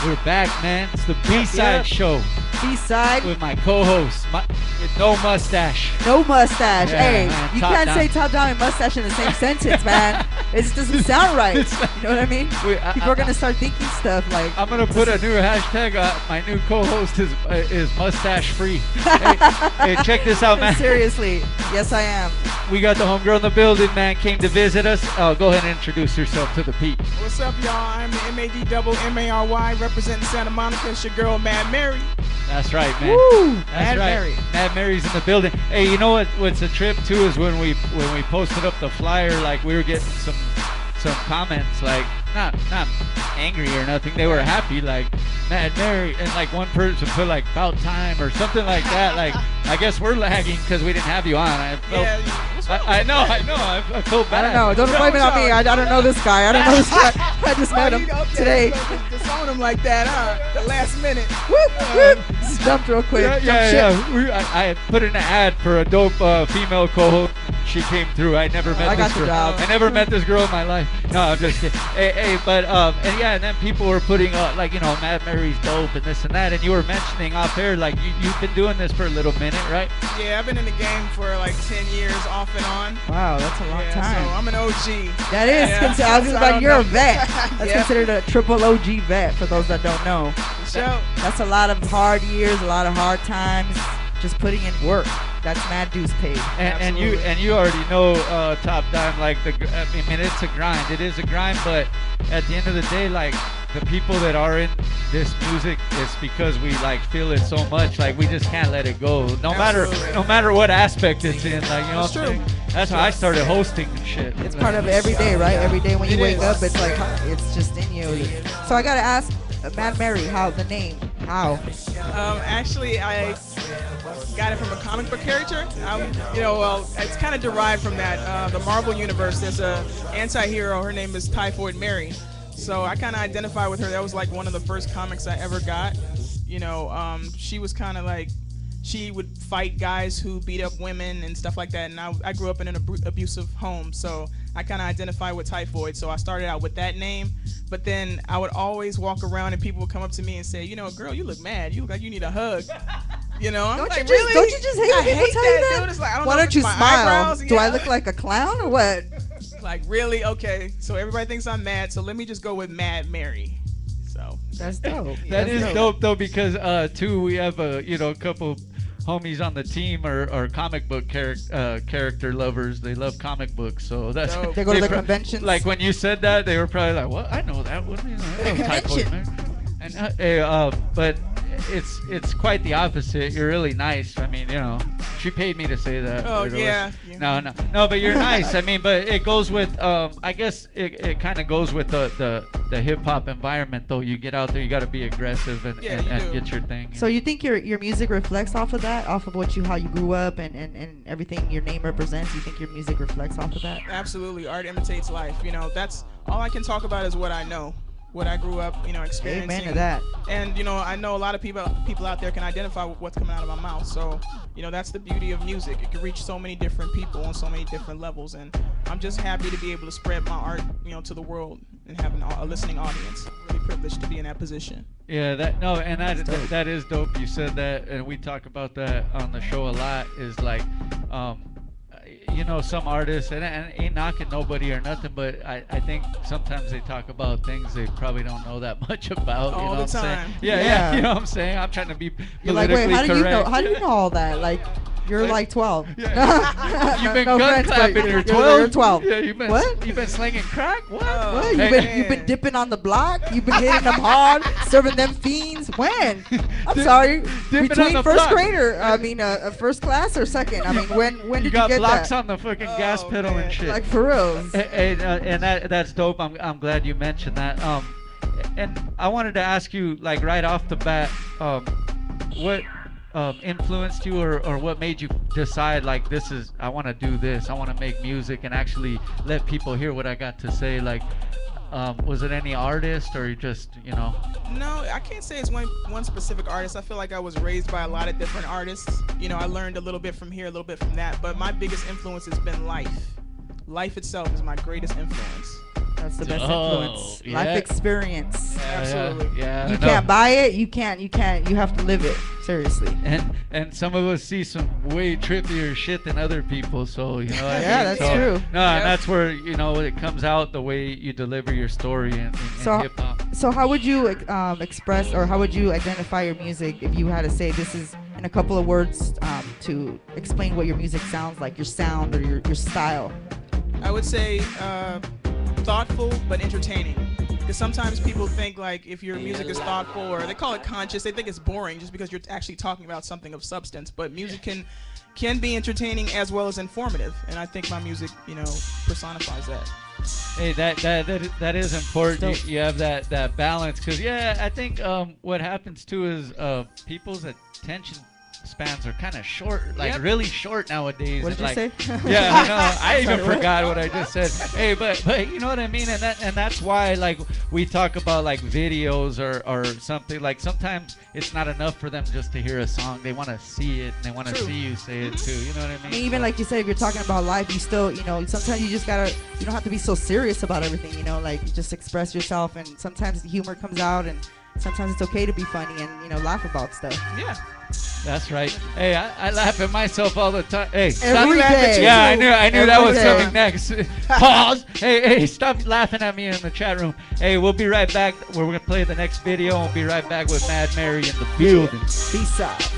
We're back, man. It's the B-side Yep. show B-side. with my co-host, with no mustache. No mustache. Yeah, Hey, man, you top can't down. say top down and mustache in the same sentence, man. It just doesn't sound right. You know what I mean? People are gonna start thinking stuff like. I'm gonna put a new hashtag. My new co-host is mustache free. Hey, check this out, man. Seriously, yes I am. We got the homegirl in the building, man. Came to visit us. Go ahead and introduce yourself to the peeps. What's up, y'all? I'm the MAD-double-MARY representing Santa Monica. It's your girl, Mad Mary. That's right, man. Woo! That's Mad right. Mary. Mad Mary's in the building. Hey, you know what's a trip too is when we posted up the flyer, like we were getting some comments, like not angry or nothing. They were happy, like Mad Mary, and like one person put like about time or something like that. Like I guess we're lagging because we didn't have you on. I felt, I know. I feel bad. I don't know. Don't blame it on me. I don't know this guy. I don't know this guy. I just met him today. Disown him like that, huh? The last minute. Whoop, whoop. Just jumped real quick. Yeah. Jumped ship. I had put in an ad for a dope female co-host. She came through. I never met I got this the girl. job. I never met this girl in my life. No, I'm just kidding. And then people were putting like, you know, Mad Mary's dope and this and that, and you were mentioning off air like you've been doing this for a little minute, right? Yeah, I've been in the game for like 10 years off and on. Wow, that's a long time. So I'm an OG. That is. Yeah. I was about you're a vet. That's Yeah. considered a triple OG vet for those that don't know. So, That's a lot of hard years, a lot of hard times, just putting in work. That's mad dues paid. And you already know Top Dime, like I mean it's a grind. It is a grind, but at the end of the day, like the people that are in this music, it's because we like feel it so much. Like we just can't let it go. No matter what aspect it's in. Like you know That's what I'm true. saying? That's how I started hosting and shit. It's part of every day, right? Every day when you It wake is. up, it's like it's just in you. So I gotta ask, Mad Mary, how the name? How? Actually, I got it from a comic book character. It's kind of derived from that. The Marvel universe, there's a anti-hero. Her name is Typhoid Mary. So I kind of identify with her. That was like one of the first comics I ever got. She was kind of like, she would fight guys who beat up women and stuff like that. And I grew up in an abusive home, so I kind of identify with Typhoid. So I started out with that name. But then I would always walk around and people would come up to me and say, girl, you look mad. You look like you need a hug. I'm Don't like, you just, really? don't you just hate I when people hate tell you that, that? dude. It's like, I don't Why know if don't you it's my smile? eyebrows. Do I Yeah. look like a clown or what? Like, really? Okay. So everybody thinks I'm mad, so let me just go with Mad Mary. So That's dope. That That's is dope though, because too we have a couple homies on the team are comic book character lovers. They love comic books, so that's Dope. They go to the pro- conventions. Like when you said that, they were probably like, "What? I know that one." I know Typhoid Man. And but it's quite the opposite. You're really nice. I mean, she paid me to say that. Oh, But it yeah. was- No, but you're nice. I mean, but it goes with I guess it kind of goes with the hip hop environment though. You get out there, you got to be aggressive and Yeah, you do. get your thing. So you think your music reflects off of that, off of how you grew up and everything your name represents? You think your music reflects off of that? absolutely, art imitates life. That's all I can talk about is what I know, what I grew up, experiencing. Amen to that. And I know a lot of people out there can identify with what's coming out of my mouth. So that's the beauty of music. It can reach so many different people on so many different levels. And I'm just happy to be able to spread my art, to the world and have a listening audience. Really privileged to be in that position. Yeah, that is dope. You said that, and we talk about that on the show a lot. Is like, some artists, and ain't knocking nobody or nothing, but I think sometimes they talk about things they probably don't know that much about. All you know the what I'm saying? time. Yeah, you know what I'm saying? I'm trying to be You're like, politically wait, how do you know? correct. How do you know all that? Like, you're like 12. Yeah. You've been No gun offense, but clapping. You're 12. You're 12. Yeah, you've been What? You've been slinging crack. What? Oh, What? man. You've been dipping on the block? You've been hitting them hard, serving them fiends? When? I'm sorry. Dipping on Between the first block. grader, first class or second? I mean, when You did you got get blocks that? on the fucking gas Oh, pedal man. and shit. Like for real. And that's dope. I'm glad you mentioned that. And I wanted to ask you, like right off the bat, what influenced you, or what made you decide like I want to do this. I want to make music and actually let people hear what I got to say. Like, was it any artist, or you just No, I can't say it's one specific artist. I feel like I was raised by a lot of different artists. I learned a little bit from here, a little bit from that. But my biggest influence has been life. Life itself is my greatest influence. That's the best Oh, influence. yeah. Life experience. Absolutely. Yeah. You I know. can't buy it. You can't. You have to live it. Seriously. And some of us see some way trippier shit than other people, so you know. Yeah, that's so, true. No, Yeah. and that's where it comes out the way you deliver your story in So- hip hop. So how would you express, or how would you identify your music if you had to say this is in a couple of words to explain what your music sounds like, your sound or your style? I would say thoughtful but entertaining. Because sometimes people think like if your music is thoughtful or they call it conscious, they think it's boring just because you're actually talking about something of substance. But music can be entertaining as well as informative, and I think my music, personifies that. Hey, that is important. Dope. You have that balance, because I think what happens too is people's attention spans are kind of short, like Yep. really short nowadays. What did and, you like, say? Yeah, I know. I even Sorry, what? forgot what I just said. Hey, but you know what I mean, and that's why like we talk about like videos or something. Like sometimes it's not enough for them just to hear a song. They want to see it and they want to True. see you say it too. You know what I mean? I mean, even like you said, if you're talking about life, you still, sometimes you just gotta, you don't have to be so serious about everything, like you just express yourself, and sometimes the humor comes out, and sometimes it's okay to be funny and, laugh about stuff. Yeah. That's right. Hey, I laugh at myself all the time. Hey, stop Every laughing at day. you. Yeah, I knew that Every was day. coming next. Pause. Hey, stop laughing at me in the chat room. Hey, we'll be right back. We're gonna play the next video, and we'll be right back with Mad Mary in the building. Peace out.